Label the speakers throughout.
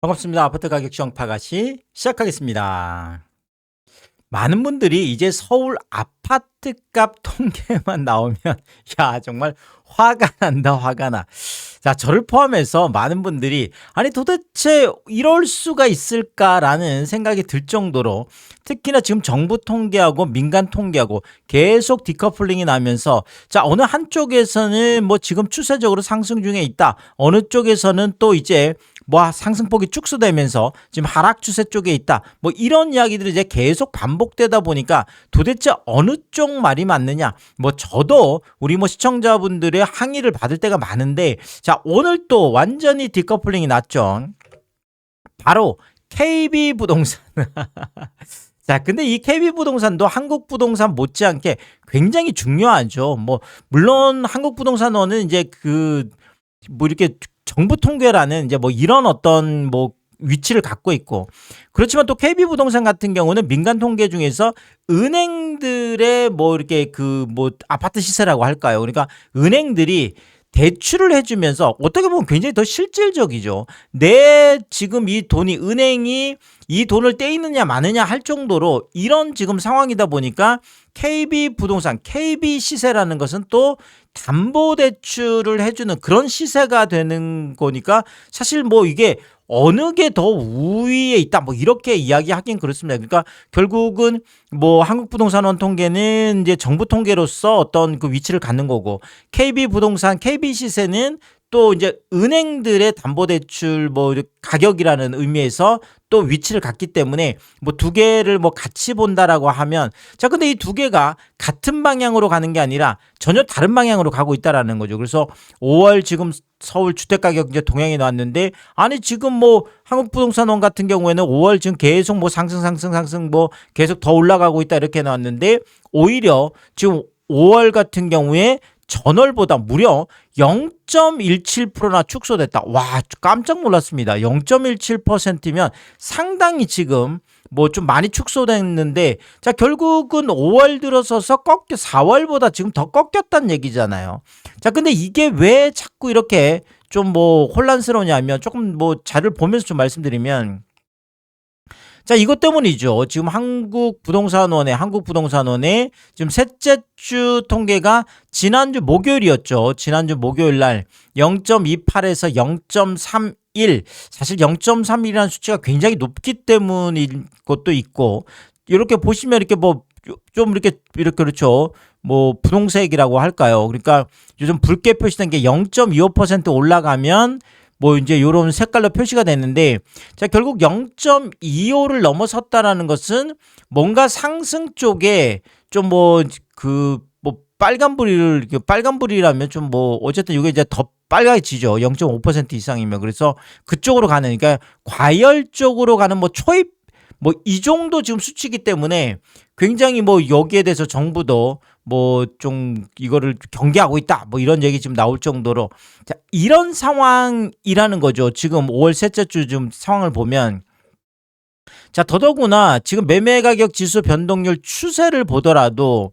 Speaker 1: 반갑습니다. 아파트 가격 정파가시 시작하겠습니다. 많은 분들이 이제 서울 아파트값 통계만 나오면 야 정말 화가 난다 화가 나. 자 저를 포함해서 많은 분들이 아니 도대체 이럴 수가 있을까라는 생각이 들 정도로 특히나 지금 정부 통계하고 민간 통계하고 계속 디커플링이 나면서 자 어느 한쪽에서는 뭐 지금 추세적으로 상승 중에 있다. 어느 쪽에서는 또 이제 뭐 상승폭이 축소되면서 지금 하락 추세 쪽에 있다. 뭐 이런 이야기들이 이제 계속 반복되다 보니까 도대체 어느 쪽 말이 맞느냐. 뭐 저도 우리 뭐 시청자분들의 항의를 받을 때가 많은데 자 오늘 또 완전히 디커플링이 났죠. 바로 KB부동산. 자, 근데 이 KB부동산도 한국부동산 못지않게 굉장히 중요하죠. 뭐 물론 한국부동산원은 이제 뭐 이렇게 정부 통계라는 이제 뭐 이런 어떤 뭐 위치를 갖고 있고 그렇지만 또 KB부동산 같은 경우는 민간 통계 중에서 은행들의 뭐 이렇게 뭐 아파트 시세라고 할까요? 그러니까 은행들이 대출을 해주면서 어떻게 보면 굉장히 더 실질적이죠. 내 지금 이 돈이 은행이 이 돈을 떼이느냐 마느냐 할 정도로 이런 지금 상황이다 보니까 KB부동산, KB시세라는 것은 또 담보대출을 해주는 그런 시세가 되는 거니까 사실 뭐 이게 어느 게 더 우위에 있다 뭐 이렇게 이야기하긴 그렇습니다. 그러니까 결국은 뭐 한국부동산원 통계는 이제 정부 통계로서 어떤 그 위치를 갖는 거고 KB부동산, KB시세는 또 이제 은행들의 담보대출 뭐 가격이라는 의미에서 또 위치를 갖기 때문에 뭐 두 개를 뭐 같이 본다라고 하면 자 근데 이 두 개가 같은 방향으로 가는 게 아니라 전혀 다른 방향으로 가고 있다라는 거죠. 그래서 5월 지금 서울 주택가격 이제 동향이 나왔는데 아니 지금 뭐 한국부동산원 같은 경우에는 5월 지금 계속 뭐 상승 뭐 계속 더 올라가고 있다 이렇게 나왔는데 오히려 지금 5월 같은 경우에 전월보다 무려 0.17%나 축소됐다. 와, 깜짝 놀랐습니다. 0.17%면 상당히 지금 뭐 좀 많이 축소됐는데 자 결국은 5월 들어서서 4월보다 지금 더 꺾였다는 얘기잖아요. 자 근데 이게 왜 자꾸 이렇게 좀 뭐 혼란스러우냐면 조금 뭐 자료를 보면서 좀 말씀드리면 자, 이것 때문이죠. 지금 한국부동산원의 지금 셋째 주 통계가 지난주 목요일이었죠. 지난주 목요일 날 0.28에서 0.31. 사실 0.31이라는 수치가 굉장히 높기 때문인 것도 있고, 이렇게 보시면 이렇게 뭐 좀 이렇게 그렇죠. 뭐 분홍색이라고 할까요? 그러니까 요즘 붉게 표시된 게 0.25% 올라가면 뭐 이제 요런 색깔로 표시가 됐는데 자 결국 0.25를 넘어섰다라는 것은 뭔가 상승 쪽에 좀 뭐 뭐 빨간불이라면 좀 뭐 어쨌든 이게 이제 더 빨개지죠. 0.5% 이상이면 그래서 그쪽으로 가는 그러니까 과열 쪽으로 가는 뭐 초입 뭐 이 정도 지금 수치이기 때문에 굉장히 뭐 여기에 대해서 정부도 뭐 좀 이거를 경계하고 있다 뭐 이런 얘기 지금 나올 정도로 자 이런 상황이라는 거죠. 지금 5월 셋째 주 좀 상황을 보면 자 더더구나 지금 매매 가격 지수 변동률 추세를 보더라도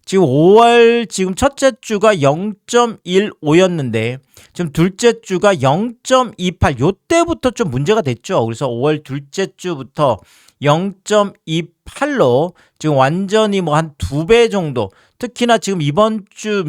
Speaker 1: 지금 5월 지금 첫째 주가 0.15였는데 지금 둘째 주가 0.28 요때부터 좀 문제가 됐죠. 그래서 5월 둘째 주부터 0.28로 지금 완전히 뭐 한 2배 정도 특히나 지금 이번 주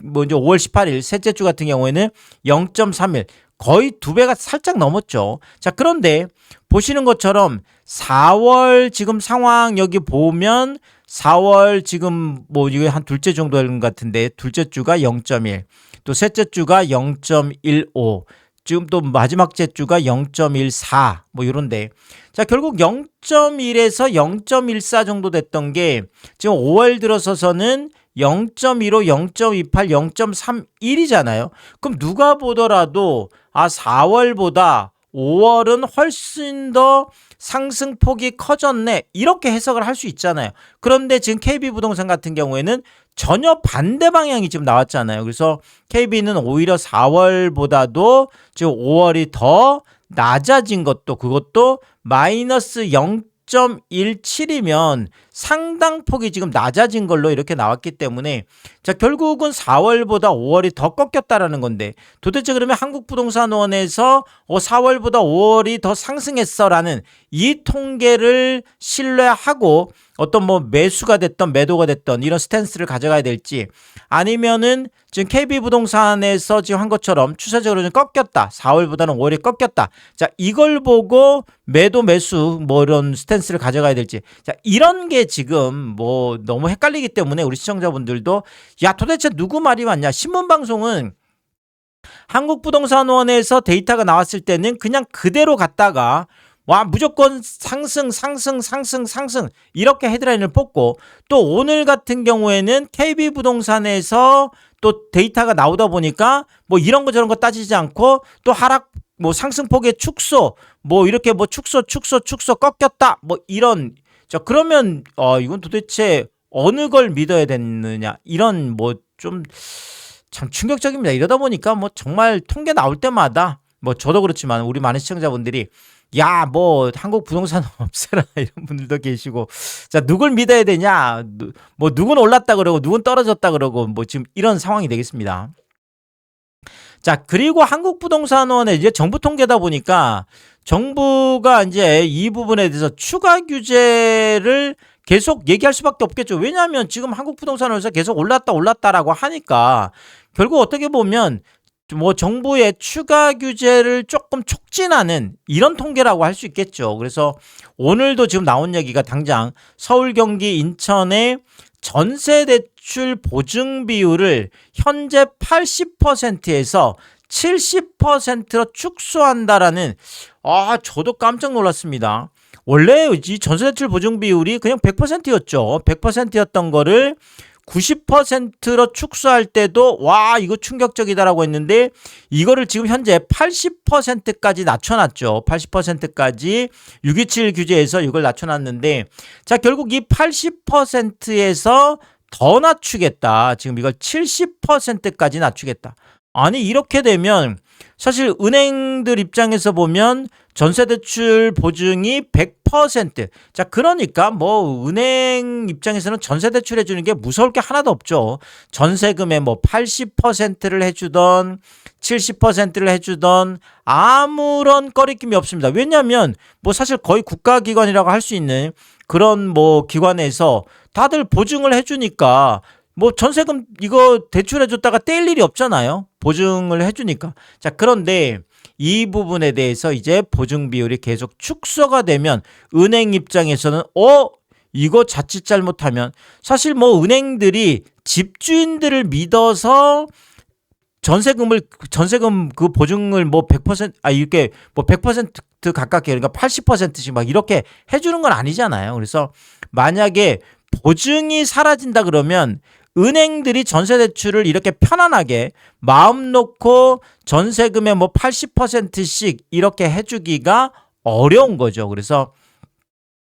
Speaker 1: 뭐 이제 5월 18일 셋째 주 같은 경우에는 0.31 거의 2배가 살짝 넘었죠. 자 그런데 보시는 것처럼 4월 지금 상황 여기 보면 4월 지금 뭐 이게 한 둘째 정도 되는 것 같은데 둘째 주가 0.1 또 셋째 주가 0.15 지금 또 마지막 째 주가 0.14 뭐 이런데 자 결국 0.1에서 0.14 정도 됐던 게 지금 5월 들어서서는 0.15, 0.28, 0.31이잖아요. 그럼 누가 보더라도 4월보다 5월은 훨씬 더 상승폭이 커졌네 이렇게 해석을 할 수 있잖아요. 그런데 지금 KB부동산 같은 경우에는 전혀 반대 방향이 지금 나왔잖아요. 그래서 KB는 오히려 4월보다도 지금 5월이 더 낮아진 것도 그것도 마이너스 0.17이면 상당폭이 지금 낮아진 걸로 이렇게 나왔기 때문에 자, 결국은 4월보다 5월이 더 꺾였다라는 건데 도대체 그러면 한국부동산원에서 4월보다 5월이 더 상승했어라는 이 통계를 신뢰하고 어떤 뭐 매수가 됐던 매도가 됐던 이런 스탠스를 가져가야 될지 아니면은 지금 KB부동산에서 지금 한 것처럼 추세적으로 좀 꺾였다. 4월보다는 5월이 꺾였다. 자, 이걸 보고 매도 매수 뭐 이런 스탠스를 가져가야 될지. 자, 이런 게 지금 뭐 너무 헷갈리기 때문에 우리 시청자분들도 야, 도대체 누구 말이 맞냐? 신문방송은 한국부동산원에서 데이터가 나왔을 때는 그냥 그대로 갔다가 와, 무조건 상승 이렇게 헤드라인을 뽑고 또 오늘 같은 경우에는 KB부동산에서 또 데이터가 나오다 보니까 뭐 이런 거 저런 거 따지지 않고 또 하락 뭐 상승폭의 축소 뭐 이렇게 뭐 축소 꺾였다 뭐 이런 자 그러면 이건 도대체 어느 걸 믿어야 되느냐 이런 뭐 좀 참 충격적입니다. 이러다 보니까 뭐 정말 통계 나올 때마다 뭐 저도 그렇지만 우리 많은 시청자분들이 야, 뭐 한국 부동산 없애라 이런 분들도 계시고 자 누굴 믿어야 되냐 뭐 누군 올랐다 그러고 누군 떨어졌다 그러고 뭐 지금 이런 상황이 되겠습니다. 자 그리고 한국부동산원의 이제 정부 통계다 보니까 정부가 이제 이 부분에 대해서 추가 규제를 계속 얘기할 수밖에 없겠죠. 왜냐하면 지금 한국부동산원에서 계속 올랐다라고 하니까 결국 어떻게 보면 뭐 정부의 추가 규제를 조금 촉진하는 이런 통계라고 할 수 있겠죠. 그래서 오늘도 지금 나온 얘기가 당장 서울, 경기, 인천의 전세 대출 보증 비율을 현재 80%에서 70%로 축소한다라는 저도 깜짝 놀랐습니다. 원래 이 전세 대출 보증 비율이 그냥 100%였죠. 100%였던 거를 90%로 축소할 때도 와 이거 충격적이다라고 했는데 이거를 지금 현재 80%까지 낮춰놨죠. 80%까지 627 규제에서 이걸 낮춰놨는데 자 결국 이 80%에서 더 낮추겠다. 지금 이걸 70%까지 낮추겠다. 아니 이렇게 되면 사실 은행들 입장에서 보면 전세대출 보증이 100%. 자, 그러니까 뭐 은행 입장에서는 전세대출 해주는 게 무서울 게 하나도 없죠. 전세금의 뭐 80%를 해주던 70%를 해주던 아무런 꺼리낌이 없습니다. 왜냐하면 뭐 사실 거의 국가기관이라고 할 수 있는 그런 뭐 기관에서 다들 보증을 해주니까 뭐 전세금 이거 대출해줬다가 떼일 일이 없잖아요. 보증을 해주니까. 자, 그런데 이 부분에 대해서 이제 보증 비율이 계속 축소가 되면 은행 입장에서는 이거 자칫 잘못하면 사실 뭐 은행들이 집주인들을 믿어서 전세금 그 보증을 뭐 100% 이렇게 뭐 100% 가깝게 그러니까 80%씩 막 이렇게 해주는 건 아니잖아요. 그래서 만약에 보증이 사라진다 그러면 은행들이 전세대출을 이렇게 편안하게 마음 놓고 전세금의 뭐 80%씩 이렇게 해주기가 어려운 거죠. 그래서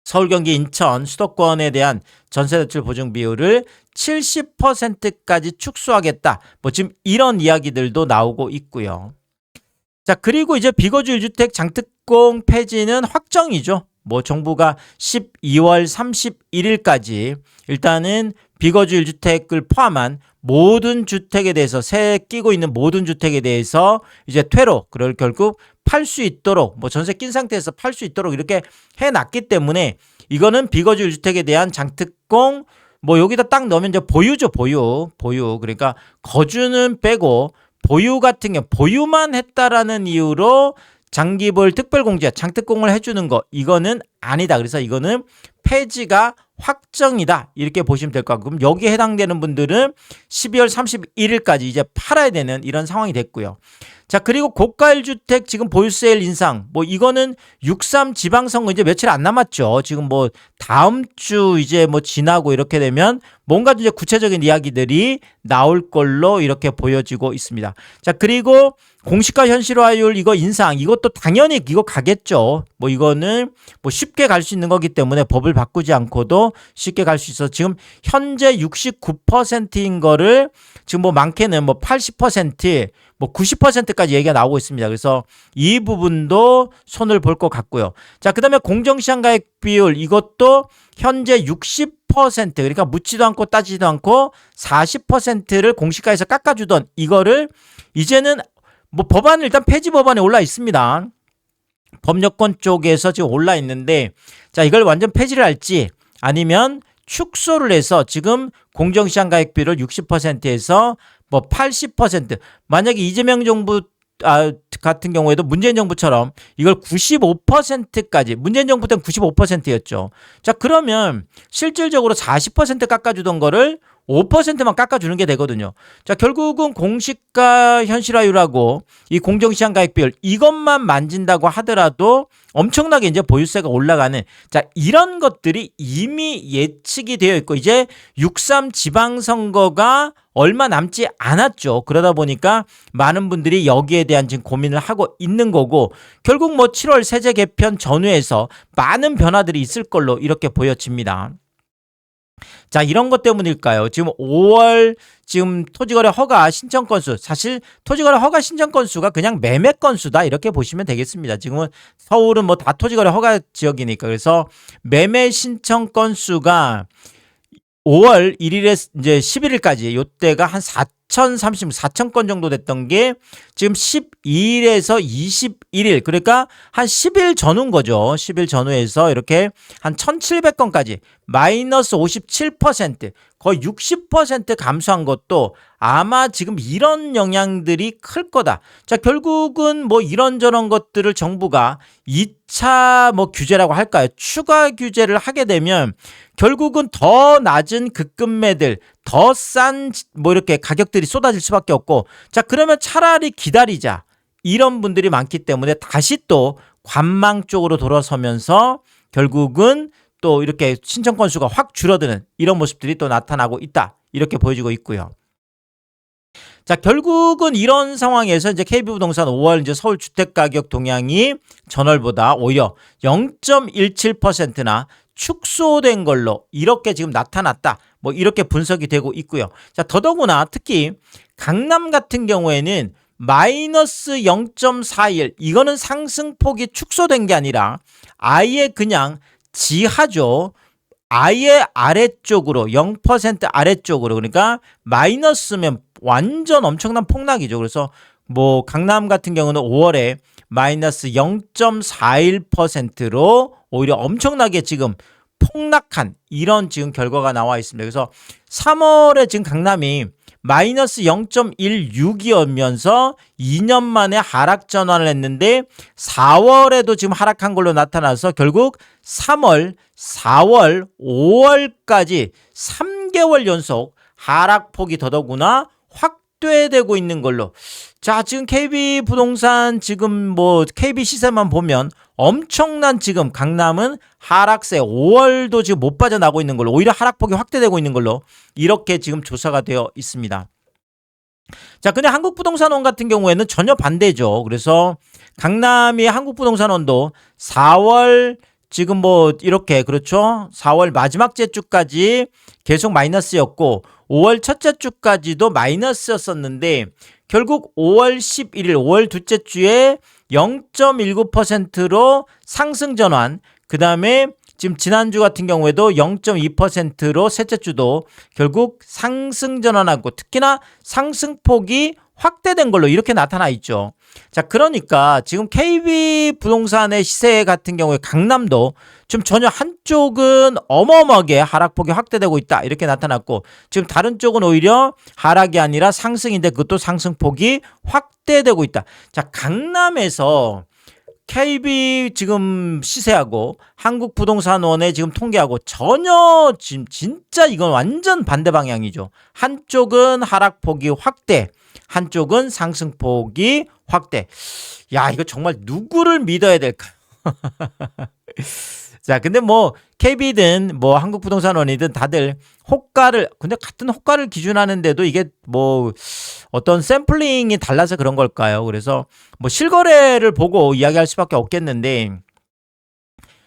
Speaker 1: 서울, 경기, 인천 수도권에 대한 전세대출 보증 비율을 70%까지 축소하겠다. 뭐 지금 이런 이야기들도 나오고 있고요. 자, 그리고 이제 비거주 1주택 장특공 폐지는 확정이죠. 뭐 정부가 12월 31일까지 일단은 비거주 1주택을 포함한 모든 주택에 대해서 새 끼고 있는 모든 주택에 대해서 이제 퇴로 그걸 결국 팔 수 있도록 뭐 전세 낀 상태에서 팔 수 있도록 이렇게 해놨기 때문에 이거는 비거주 1주택에 대한 장특공 뭐 여기다 딱 넣으면 이제 보유죠. 보유 그러니까 거주는 빼고 보유 같은 경우 보유만 했다라는 이유로 장기볼 특별공제 장특공을 해주는 거 이거는 아니다. 그래서 이거는 폐지가 확정이다. 이렇게 보시면 될 것 같고 그럼 여기에 해당되는 분들은 12월 31일까지 이제 팔아야 되는 이런 상황이 됐고요. 자 그리고 고가 1주택 지금 보유세율 인상 뭐 이거는 6.3 지방선거 이제 며칠 안 남았죠. 지금 뭐 다음 주 이제 뭐 지나고 이렇게 되면 뭔가 이제 구체적인 이야기들이 나올 걸로 이렇게 보여지고 있습니다. 자 그리고 공시가 현실화율 이거 인상 이것도 당연히 이거 가겠죠. 뭐 이거는 뭐 쉽게 갈 수 있는 거기 때문에 법을 바꾸지 않고도 쉽게 갈 수 있어. 지금 현재 69%인 거를 지금 뭐 많게는 뭐 80%, 뭐 90%까지 얘기가 나오고 있습니다. 그래서 이 부분도 손을 볼 것 같고요. 자, 그다음에 공정시장 가액 비율 이것도 현재 60% 그러니까 묻지도 않고 따지지도 않고 40%를 공시가에서 깎아주던 이거를 이제는 뭐 법안은 일단 폐지 법안에 올라 있습니다. 법률권 쪽에서 지금 올라 있는데 자, 이걸 완전 폐지를 할지 아니면 축소를 해서 지금 공정시장 가액비율을 60%에서 뭐 80% 만약에 이재명 정부 같은 경우에도 문재인 정부처럼 이걸 95%까지 문재인 정부 때는 95%였죠. 자, 그러면 실질적으로 40% 깎아주던 거를 5%만 깎아주는 게 되거든요. 자, 결국은 공시가 현실화율하고 이 공정시장 가액비율 이것만 만진다고 하더라도 엄청나게 이제 보유세가 올라가는 자, 이런 것들이 이미 예측이 되어 있고 이제 6.3 지방선거가 얼마 남지 않았죠. 그러다 보니까 많은 분들이 여기에 대한 지금 고민을 하고 있는 거고 결국 뭐 7월 세제 개편 전후에서 많은 변화들이 있을 걸로 이렇게 보여집니다. 자, 이런 것 때문일까요? 지금 5월 지금 토지거래 허가 신청 건수 사실 토지거래 허가 신청 건수가 그냥 매매 건수다 이렇게 보시면 되겠습니다. 지금은 서울은 뭐 다 토지거래 허가 지역이니까 그래서 매매 신청 건수가 5월 1일에 이제 11일까지 요때가 한 4,000건 정도 됐던 게 지금 12일에서 21일 그러니까 한 10일 전후인 거죠. 10일 전후에서 이렇게 한 1,700건까지 마이너스 57% 거의 60% 감소한 것도 아마 지금 이런 영향들이 클 거다. 자, 결국은 뭐 이런저런 것들을 정부가 2차 뭐 규제라고 할까요? 추가 규제를 하게 되면 결국은 더 낮은 급금매들 더 싼 뭐 이렇게 가격들이 쏟아질 수밖에 없고 자, 그러면 차라리 기다리자 이런 분들이 많기 때문에 다시 또 관망 쪽으로 돌아서면서 결국은 또 이렇게 신청 건수가 확 줄어드는 이런 모습들이 또 나타나고 있다 이렇게 보여지고 있고요. 자, 결국은 이런 상황에서 이제 KB부동산 5월 이제 서울 주택 가격 동향이 전월보다 오히려 0.17%나 축소된 걸로 이렇게 지금 나타났다. 뭐 이렇게 분석이 되고 있고요. 자, 더더구나 특히 강남 같은 경우에는 마이너스 0.41 이거는 상승폭이 축소된 게 아니라 아예 그냥 지하죠. 아예 아래쪽으로 0% 아래쪽으로 그러니까 마이너스면 완전 엄청난 폭락이죠. 그래서 뭐 강남 같은 경우는 5월에 마이너스 0.41%로 오히려 엄청나게 지금 폭락한 이런 지금 결과가 나와 있습니다. 그래서 3월에 지금 강남이 마이너스 0.16이면서 2년 만에 하락 전환을 했는데 4월에도 지금 하락한 걸로 나타나서 결국 3월, 4월, 5월까지 3개월 연속 하락폭이 더더구나 확대되고 있는 걸로. 자, 지금 KB부동산 지금 뭐 KB 시세만 보면 엄청난 지금 강남은 하락세 5월도 지금 못 빠져나가고 있는 걸로 오히려 하락폭이 확대되고 있는 걸로 이렇게 지금 조사가 되어 있습니다. 자, 근데 한국부동산원 같은 경우에는 전혀 반대죠. 그래서 강남이 한국부동산원도 4월 지금 뭐 이렇게 그렇죠. 4월 마지막 주까지 계속 마이너스였고 5월 첫째 주까지도 마이너스였었는데 결국 5월 11일 5월 둘째 주에 0.19%로 상승 전환 그 다음에 지금 지난주 같은 경우에도 0.2%로 셋째 주도 결국 상승 전환하고 특히나 상승폭이 확대된 걸로 이렇게 나타나 있죠. 자, 그러니까 지금 KB부동산의 시세 같은 경우에 강남도 지금 전혀 한쪽은 어마어마하게 하락폭이 확대되고 있다 이렇게 나타났고 지금 다른 쪽은 오히려 하락이 아니라 상승인데 그것도 상승폭이 확대되고 있다. 자, 강남에서 KB 지금 시세하고 한국부동산원의 지금 통계하고 전혀 지금 진짜 이건 완전 반대 방향이죠. 한쪽은 하락폭이 확대, 한쪽은 상승폭이 확대. 야, 이거 정말 누구를 믿어야 될까요? 자, 근데 뭐 KB든 뭐 한국부동산원이든 다들 호가를, 근데 같은 호가를 기준하는데도 이게 뭐 어떤 샘플링이 달라서 그런 걸까요? 그래서 뭐 실거래를 보고 이야기할 수밖에 없겠는데,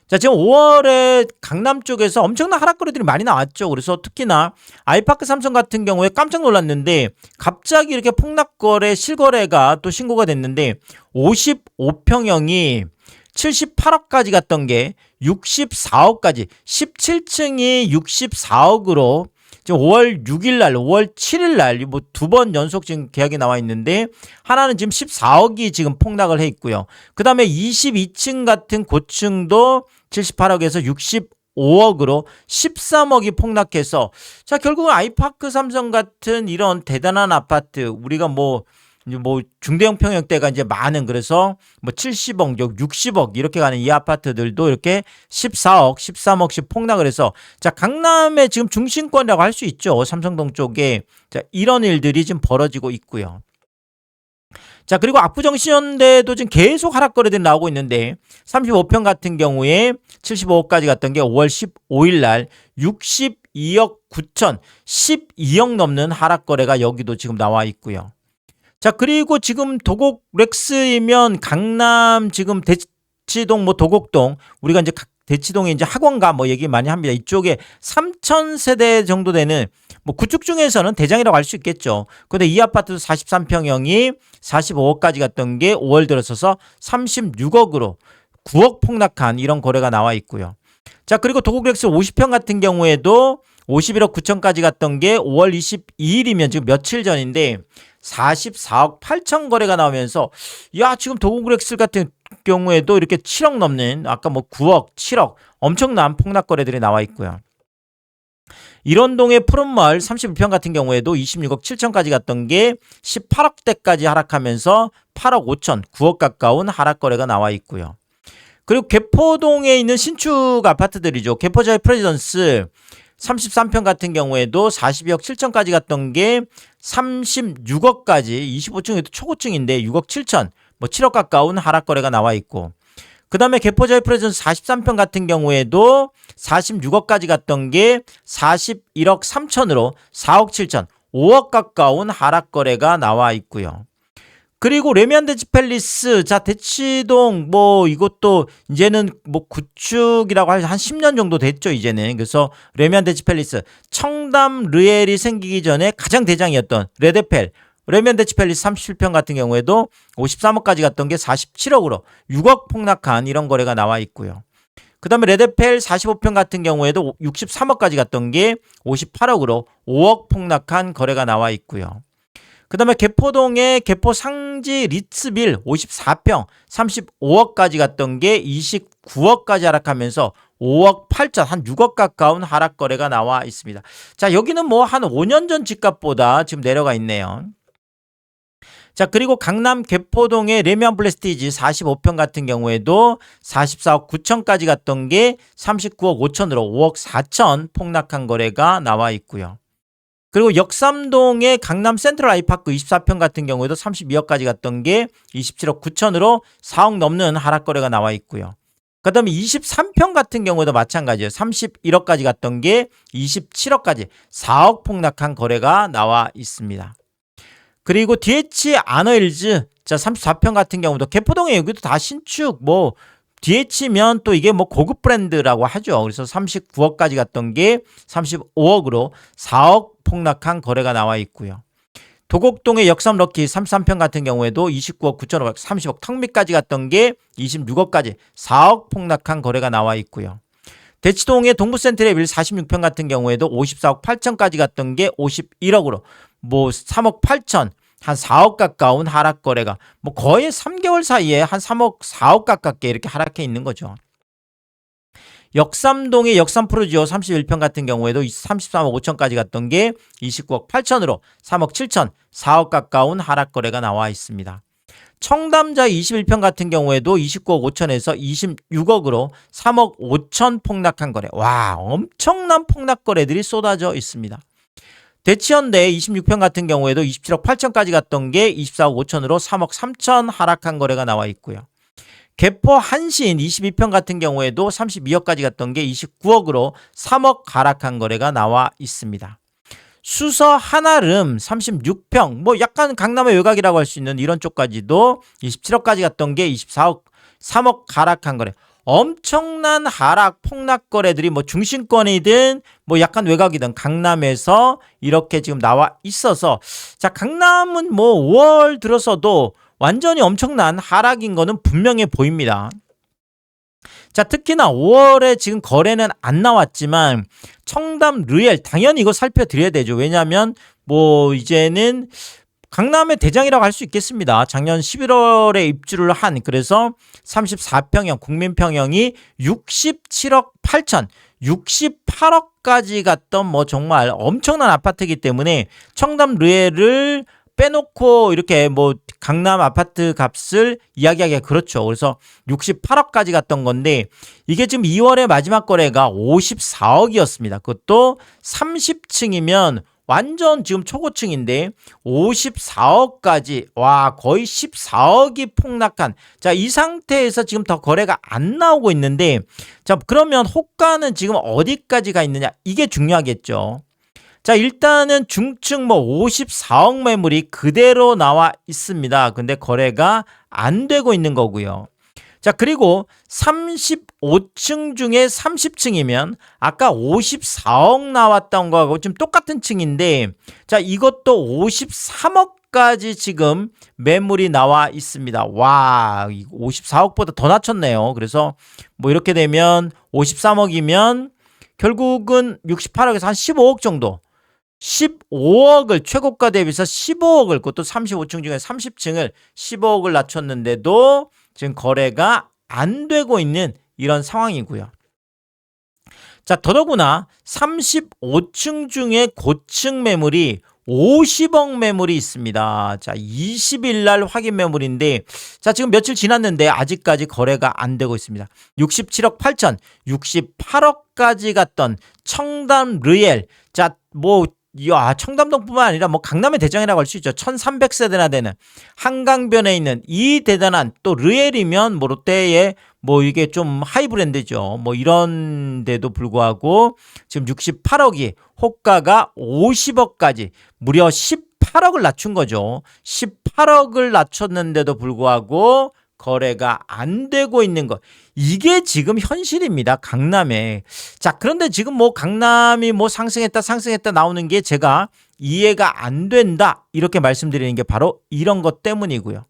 Speaker 1: 자, 지금 5월에 강남 쪽에서 엄청난 하락거래들이 많이 나왔죠. 그래서 특히나 아이파크 삼성 같은 경우에 깜짝 놀랐는데 갑자기 이렇게 폭락거래 실거래가 또 신고가 됐는데 55평형이 78억까지 갔던 게 64억까지, 17층이 64억으로 지금 5월 6일 날, 5월 7일 날 뭐 두 번 연속 지금 계약이 나와 있는데 하나는 지금 14억이 지금 폭락을 해 있고요. 그다음에 22층 같은 고층도 78억에서 65억으로 13억이 폭락해서, 자, 결국은 아이파크 삼성 같은 이런 대단한 아파트, 우리가 뭐 중대형 평형대가 이제 많은, 그래서 뭐 70억, 60억 이렇게 가는 이 아파트들도 이렇게 14억, 13억씩 폭락을 해서, 자, 강남의 지금 중심권이라고 할 수 있죠. 삼성동 쪽에. 자, 이런 일들이 지금 벌어지고 있고요. 자, 그리고 압구정시연대도 지금 계속 하락거래들이 나오고 있는데 35평 같은 경우에 75억까지 갔던 게 5월 15일 날 62억 9천, 12억 넘는 하락거래가 여기도 지금 나와 있고요. 자, 그리고 지금 도곡 렉스이면 강남 지금 대치동 뭐 도곡동, 우리가 이제 대치동에 이제 학원가 뭐 얘기 많이 합니다. 이쪽에 3,000세대 정도 되는 뭐 구축 중에서는 대장이라고 할 수 있겠죠. 근데 이 아파트도 43평형이 45억까지 갔던 게 5월 들어서서 36억으로 9억 폭락한 이런 거래가 나와 있고요. 자, 그리고 도곡 렉스 50평 같은 경우에도 51억 9천까지 갔던 게 5월 22일이면 지금 며칠 전인데 44억 8천 거래가 나오면서, 야, 지금 도곡렉스 같은 경우에도 이렇게 7억 넘는, 아까 뭐 9억, 7억 엄청난 폭락 거래들이 나와 있고요. 일원동의 푸른마을 31평 같은 경우에도 26억 7천까지 갔던 게 18억대까지 하락하면서 8억 5천, 9억 가까운 하락 거래가 나와 있고요. 그리고 개포동에 있는 신축 아파트들이죠. 개포자이 프레지던스 33평 같은 경우에도 42억 7천까지 갔던 게 36억까지, 25층에도 초고층인데 6억 7천, 뭐 7억 가까운 하락 거래가 나와 있고, 그 다음에 개포자이 프레전스 43평 같은 경우에도 46억까지 갔던 게 41억 3천으로 4억 7천, 5억 가까운 하락 거래가 나와 있고요. 그리고 레미안 대치팰리스, 자, 대치동 뭐 이것도 이제는 뭐 구축이라고 한 10년 정도 됐죠, 이제는. 그래서 레미안 대치팰리스, 청담 르엘이 생기기 전에 가장 대장이었던 레드펠, 레미안 대치팰리스 37평 같은 경우에도 53억까지 갔던 게 47억으로 6억 폭락한 이런 거래가 나와 있고요. 그 다음에 레드펠 45평 같은 경우에도 63억까지 갔던 게 58억으로 5억 폭락한 거래가 나와 있고요. 그 다음에 개포동의 개포 상지 리츠빌 54평 35억까지 갔던 게 29억까지 하락하면서 5억 8천, 한 6억 가까운 하락 거래가 나와 있습니다. 자, 여기는 뭐 한 5년 전 집값보다 지금 내려가 있네요. 자, 그리고 강남 개포동의 레미안 블레스티지 45평 같은 경우에도 44억 9천까지 갔던 게 39억 5천으로 5억 4천 폭락한 거래가 나와 있고요. 그리고 역삼동의 강남 센트럴 아이파크 24평 같은 경우에도 32억까지 갔던 게 27억 9천으로 4억 넘는 하락 거래가 나와 있고요. 그 다음에 23평 같은 경우에도 마찬가지예요. 31억까지 갔던 게 27억까지 4억 폭락한 거래가 나와 있습니다. 그리고 DH 아너힐즈, 자, 34평 같은 경우도 개포동에 여기도 다 신축, 뭐 DH면 또 이게 뭐 고급 브랜드라고 하죠. 그래서 39억까지 갔던 게 35억으로 4억 폭락한 거래가 나와 있고요. 도곡동의 역삼 럭키 33평 같은 경우에도 29억 9천억 30억 턱밑까지 갔던 게 26억까지 4억 폭락한 거래가 나와 있고요. 대치동의 동부센트레빌 46평 같은 경우에도 54억 8천까지 갔던 게 51억으로 뭐 3억 8천, 한 4억 가까운 하락 거래가 뭐 거의 3개월 사이에 한 3억, 4억 가깝게 이렇게 하락해 있는 거죠. 역삼동의 역삼 프루지오 31평 같은 경우에도 33억 5천까지 갔던 게 29억 8천으로 3억 7천, 4억 가까운 하락 거래가 나와 있습니다. 청담자 21평 같은 경우에도 29억 5천에서 26억으로 3억 5천 폭락한 거래. 와, 엄청난 폭락 거래들이 쏟아져 있습니다. 대치현대 26평 같은 경우에도 27억 8천까지 갔던 게 24억 5천으로 3억 3천 하락한 거래가 나와 있고요. 개포 한신 22평 같은 경우에도 32억까지 갔던 게 29억으로 3억 하락한 거래가 나와 있습니다. 수서 한아름 36평, 뭐 약간 강남의 외곽이라고 할 수 있는 이런 쪽까지도 27억까지 갔던 게 24억, 3억 하락한 거래. 엄청난 하락 폭락 거래들이 뭐 중심권이든 뭐 약간 외곽이든 강남에서 이렇게 지금 나와 있어서, 자, 강남은 뭐 5월 들어서도 완전히 엄청난 하락인 거는 분명해 보입니다. 자, 특히나 5월에 지금 거래는 안 나왔지만 청담 르엘 당연히 이거 살펴드려야 되죠. 왜냐하면 뭐 이제는 강남의 대장이라고 할 수 있겠습니다. 작년 11월에 입주를 한, 그래서 34평형 국민평형이 67억 8천 68억까지 갔던 뭐 정말 엄청난 아파트이기 때문에 청담 르엘을 빼놓고 이렇게 뭐 강남 아파트 값을 이야기하기가 그렇죠. 그래서 68억까지 갔던 건데 이게 지금 2월의 마지막 거래가 54억이었습니다. 그것도 30층이면 완전 지금 초고층인데 54억까지, 와, 거의 14억이 폭락한, 자, 이 상태에서 지금 더 거래가 안 나오고 있는데, 자, 그러면 호가는 지금 어디까지 가 있느냐, 이게 중요하겠죠. 자, 일단은 중층 뭐 54억 매물이 그대로 나와 있습니다. 근데 거래가 안 되고 있는 거고요. 자, 그리고 35층 중에 30층이면 아까 54억 나왔던 거하고 지금 똑같은 층인데, 자, 이것도 53억까지 지금 매물이 나와 있습니다. 와, 54억보다 더 낮췄네요. 그래서 뭐 이렇게 되면 53억이면 결국은 68억에서 한 15억 정도, 15억을 최고가 대비해서 15억을, 그것도 35층 중에 30층을 15억을 낮췄는데도 지금 거래가 안 되고 있는 이런 상황이고요. 자, 더더구나 35층 중에 고층 매물이 50억 매물이 있습니다. 자, 20일 날 확인 매물인데, 자, 지금 며칠 지났는데 아직까지 거래가 안 되고 있습니다. 67억 8천 68억까지 갔던 청담 르엘, 자, 뭐 청담동뿐만 아니라 뭐 강남의 대장이라고 할 수 있죠. 1300세대나 되는 한강변에 있는 이 대단한, 또 르엘이면 뭐 롯데의 뭐 이게 좀 하이 브랜드죠. 뭐 이런 데도 불구하고 지금 68억이 호가가 50억까지 무려 18억을 낮춘 거죠. 18억을 낮췄는데도 불구하고 거래가 안 되고 있는 것, 이게 지금 현실입니다. 강남에. 자, 그런데 지금 뭐 강남이 뭐 상승했다 나오는 게 제가 이해가 안 된다 이렇게 말씀드리는 게 바로 이런 것 때문이고요.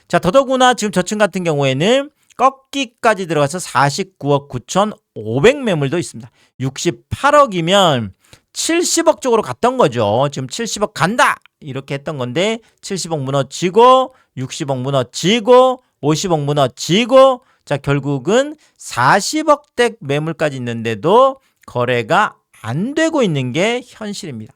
Speaker 1: 자, 더더구나 지금 저층 같은 경우에는 꺾기까지 들어가서 49억 9,500 매물도 있습니다. 68억이면 70억 쪽으로 갔던 거죠. 지금 70억 간다 이렇게 했던 건데 70억 무너지고 60억 무너지고 50억 무너지고, 자, 결국은 40억대 매물까지 있는데도 거래가 안 되고 있는 게 현실입니다.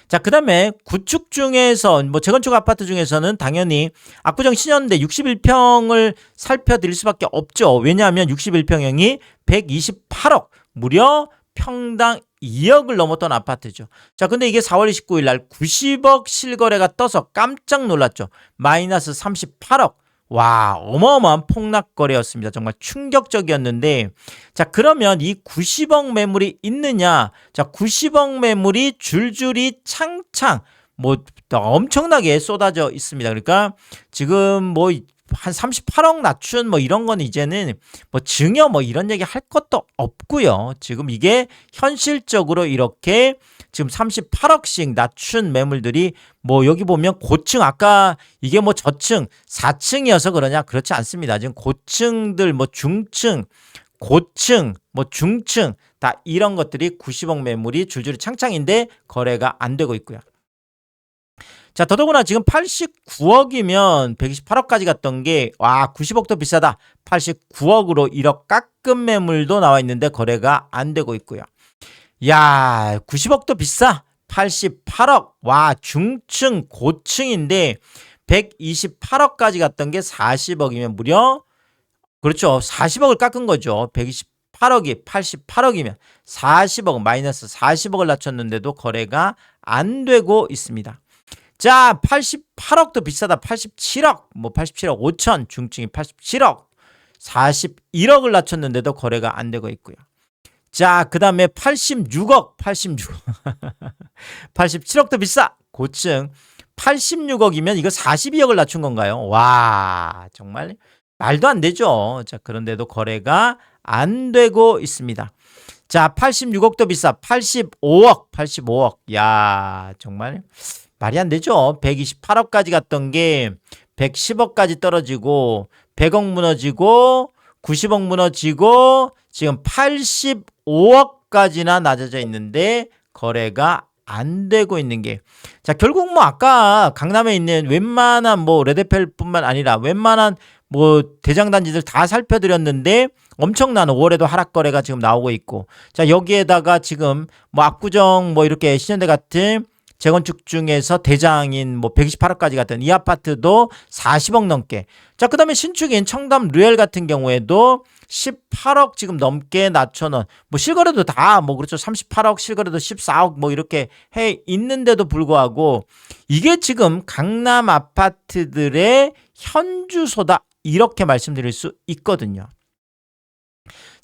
Speaker 1: 자, 그 다음에 구축 중에서 뭐 재건축 아파트 중에서는 당연히 압구정 신현대 61평을 살펴드릴 수밖에 없죠. 왜냐하면 61평형이 128억, 무려 평당 2억을 넘었던 아파트죠. 자, 근데 이게 4월 29일 날 90억 실거래가 떠서 깜짝 놀랐죠. 마이너스 38억. 와, 어마어마한 폭락거래였습니다. 정말 충격적이었는데, 자, 그러면 이 90억 매물이 있느냐? 자, 90억 매물이 줄줄이 창창 뭐 엄청나게 쏟아져 있습니다. 그러니까 지금 뭐 한 38억 낮춘 뭐 이런 건 이제는 뭐 증여 뭐 이런 얘기 할 것도 없고요. 지금 이게 현실적으로 이렇게 지금 38억씩 낮춘 매물들이 뭐 여기 보면 고층, 아까 이게 뭐 저층 4층이어서 그러냐? 그렇지 않습니다. 지금 고층들 뭐 중층, 고층, 뭐 중층 다 이런 것들이 90억 매물이 줄줄이 창창인데 거래가 안 되고 있고요. 자, 더더구나 지금 89억이면 128억까지 갔던 게, 와, 90억도 비싸다. 89억으로 1억 깎은 매물도 나와 있는데 거래가 안 되고 있고요. 야, 90억도 비싸. 88억. 와, 중층, 고층인데 128억까지 갔던 게 40억이면 무려, 그렇죠, 40억을 깎은 거죠. 128억이 88억이면 40억, 마이너스 40억을 낮췄는데도 거래가 안 되고 있습니다. 자, 88억도 비싸다. 87억, 뭐 87억 5천, 중증이 87억, 41억을 낮췄는데도 거래가 안 되고 있고요. 자, 그 다음에 86억, 87억도 비싸. 고층 86억이면 이거 42억을 낮춘 건가요? 와, 정말 말도 안 되죠. 자, 그런데도 거래가 안 되고 있습니다. 자, 86억도 비싸. 85억. 야, 정말 말이 안 되죠. 128억까지 갔던 게 110억까지 떨어지고 100억 무너지고 90억 무너지고 지금 85억까지나 낮아져 있는데 거래가 안 되고 있는 게, 자, 결국 뭐 아까 강남에 있는 웬만한 뭐 레드펠뿐만 아니라 웬만한 뭐 대장단지들 다 살펴드렸는데 엄청난 5월에도 하락 거래가 지금 나오고 있고, 자, 여기에다가 지금 뭐 압구정 뭐 이렇게 신현대 같은 재건축 중에서 대장인 뭐 128억까지 갔던 이 아파트도 40억 넘게. 자, 그 다음에 신축인 청담 르엘 같은 경우에도 18억 지금 넘게 낮춰놓은, 뭐 실거래도 다 뭐 그렇죠. 38억, 실거래도 14억 뭐 이렇게 해 있는데도 불구하고 이게 지금 강남 아파트들의 현주소다, 이렇게 말씀드릴 수 있거든요.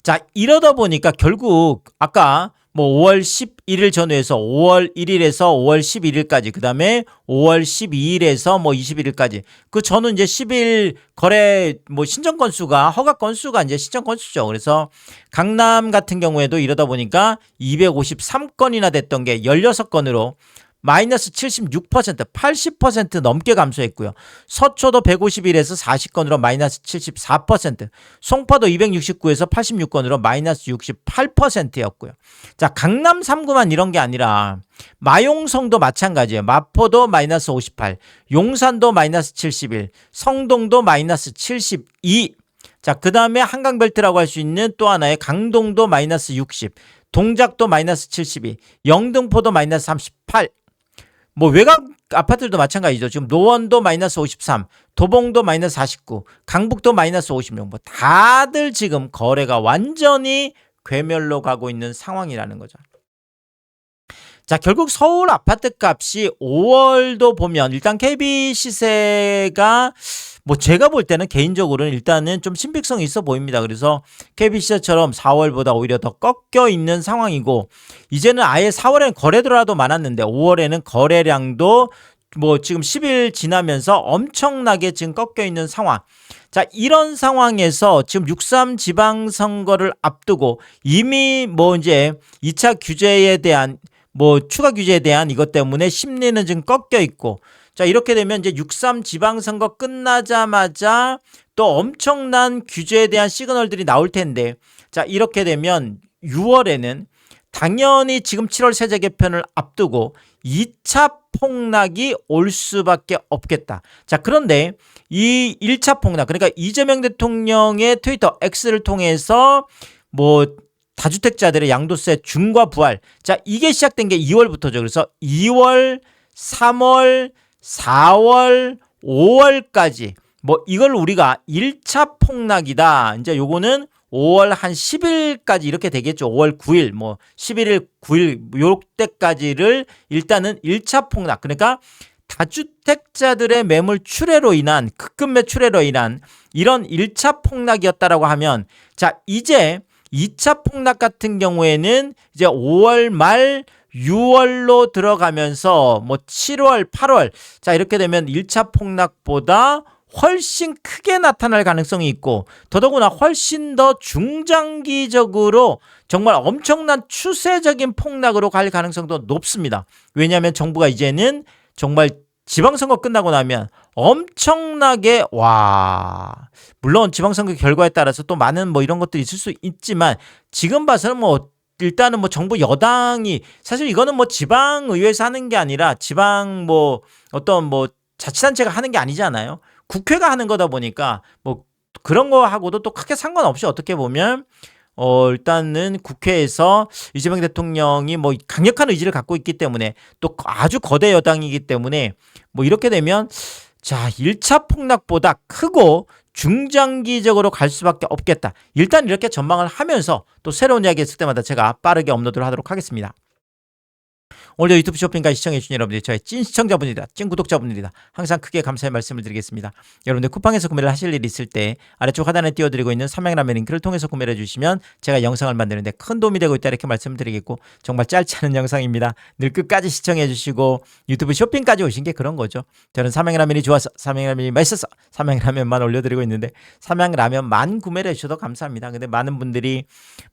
Speaker 1: 자, 이러다 보니까 결국 아까 뭐 5월 11일 전후에서 5월 1일에서 5월 11일까지, 그 다음에 5월 12일에서 뭐 21일까지, 그 전후 이제 10일 거래 뭐 신청 건수가, 허가 건수가 이제 신청 건수죠. 그래서 강남 같은 경우에도 이러다 보니까 253건이나 됐던 게 16건으로 마이너스 76%, 80% 넘게 감소했고요. 서초도 151에서 40건으로 마이너스 74%, 송파도 269에서 86건으로 마이너스 68%였고요. 자, 강남 3구만 이런 게 아니라 마용성도 마찬가지예요. 마포도 마이너스 58, 용산도 마이너스 71, 성동도 마이너스 72. 자, 그 다음에 한강벨트라고 할 수 있는 또 하나의 강동도 마이너스 60, 동작도 마이너스 72, 영등포도 마이너스 38. 뭐 외곽 아파트들도 마찬가지죠. 지금 노원도 마이너스 53, 도봉도 마이너스 49, 강북도 마이너스 56. 뭐 다들 지금 거래가 완전히 괴멸로 가고 있는 상황이라는 거죠. 자, 결국 서울 아파트 값이 5월도 보면 일단 KB 시세가 뭐 제가 볼 때는 개인적으로는 일단은 좀 신빙성이 있어 보입니다. 그래서 KB 시세처럼 4월보다 오히려 더 꺾여 있는 상황이고, 이제는 아예 4월에는 거래더라도 많았는데 5월에는 거래량도 뭐 지금 10일 지나면서 엄청나게 지금 꺾여 있는 상황. 자, 이런 상황에서 지금 6.3 지방선거를 앞두고 이미 뭐 이제 2차 규제에 대한 뭐 추가 규제에 대한 이것 때문에 심리는 지금 꺾여 있고, 자, 이렇게 되면 이제 6.3 지방선거 끝나자마자 또 엄청난 규제에 대한 시그널들이 나올 텐데, 자, 이렇게 되면 6월에는 당연히 지금 7월 세제 개편을 앞두고 2차 폭락이 올 수밖에 없겠다. 자, 그런데 이 1차 폭락, 그러니까 이재명 대통령의 트위터 X를 통해서 뭐 다주택자들의 양도세 중과 부활, 자, 이게 시작된 게 2월부터죠. 그래서 2월, 3월, 4월, 5월까지 뭐 이걸 우리가 1차 폭락이다. 이제 요거는 5월 한 10일까지 이렇게 되겠죠. 5월 9일, 뭐 11일, 9일 요때까지를 일단은 1차 폭락. 그러니까 다주택자들의 매물 출회로 인한, 급매 출회로 인한 이런 1차 폭락이었다라고 하면, 자, 이제 2차 폭락 같은 경우에는 이제 5월 말 6월로 들어가면서 뭐 7월, 8월, 자, 이렇게 되면 1차 폭락보다 훨씬 크게 나타날 가능성이 있고, 더더구나 훨씬 더 중장기적으로 정말 엄청난 추세적인 폭락으로 갈 가능성도 높습니다. 왜냐하면 정부가 이제는 정말 지방선거 끝나고 나면 엄청나게, 물론 지방선거 결과에 따라서 또 많은 뭐 이런 것들이 있을 수 있지만, 지금 봐서는 뭐 일단은 뭐 정부 여당이, 사실 이거는 뭐 지방의회에서 하는 게 아니라 지방 뭐 어떤 뭐 자치단체가 하는 게 아니잖아요. 국회가 하는 거다 보니까 뭐 그런 거 하고도 또 크게 상관없이 어떻게 보면 일단은 국회에서 이재명 대통령이 뭐 강력한 의지를 갖고 있기 때문에, 또 아주 거대 여당이기 때문에 뭐 이렇게 되면, 자, 1차 폭락보다 크고 중장기적으로 갈 수밖에 없겠다. 일단 이렇게 전망을 하면서 또 새로운 이야기 있을 때마다 제가 빠르게 업로드를 하도록 하겠습니다. 오늘도 유튜브 쇼핑까지 시청해주신 여러분들 저의 찐 시청자분들이다, 찐 구독자분들이다. 항상 크게 감사의 말씀을 드리겠습니다. 여러분들 쿠팡에서 구매를 하실 일 있을 때 아래쪽 하단에 띄워드리고 있는 삼양라면 링크를 통해서 구매를 해주시면 제가 영상을 만드는데 큰 도움이 되고 있다 이렇게 말씀드리겠고, 정말 짧지 않은 영상입니다. 늘 끝까지 시청해주시고 유튜브 쇼핑까지 오신 게 그런 거죠. 저는 삼양라면이 좋아서, 삼양라면이 맛있어서 삼양라면만 올려드리고 있는데 삼양라면만 구매를 해주셔도 감사합니다. 근데 많은 분들이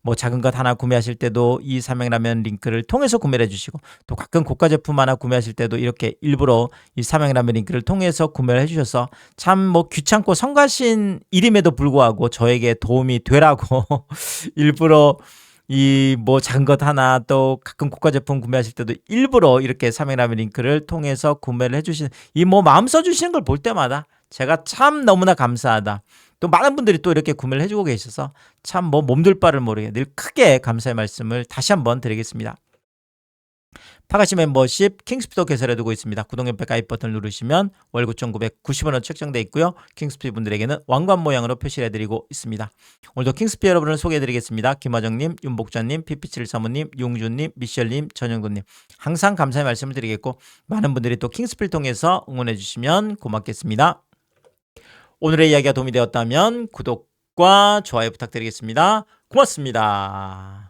Speaker 1: 뭐 작은 것 하나 구매하실 때도 이 삼양라면 링크를 통해서 구매를 해주시고, 또 가끔 고가 제품 하나 구매하실 때도 이렇게 일부러 이 삼양라면 링크를 통해서 구매를 해주셔서 참 뭐 귀찮고 성가신 일임에도 불구하고 저에게 도움이 되라고 일부러 이 뭐 작은 것 하나, 또 가끔 고가 제품 구매하실 때도 일부러 이렇게 삼양라면 링크를 통해서 구매를 해주시는 이 뭐 마음 써주시는 걸 볼 때마다 제가 참 너무나 감사하다. 또 많은 분들이 또 이렇게 구매를 해주고 계셔서 참 뭐 몸둘 바를 모르게 늘 크게 감사의 말씀을 다시 한번 드리겠습니다. 파가시 멤버십 킹스피도 개설해두고 있습니다. 구독 옆에 가입 버튼을 누르시면 월 9,990원으로 책정되어 있고요. 킹스피 분들에게는 왕관 모양으로 표시를 해드리고 있습니다. 오늘도 킹스피 여러분을 소개해드리겠습니다. 김화정님, 윤복자님, 피피칠 사모님, 용준님, 미셸님, 전영돈님, 항상 감사의 말씀을 드리겠고, 많은 분들이 또 킹스피를 통해서 응원해주시면 고맙겠습니다. 오늘의 이야기가 도움이 되었다면 구독과 좋아요 부탁드리겠습니다. 고맙습니다.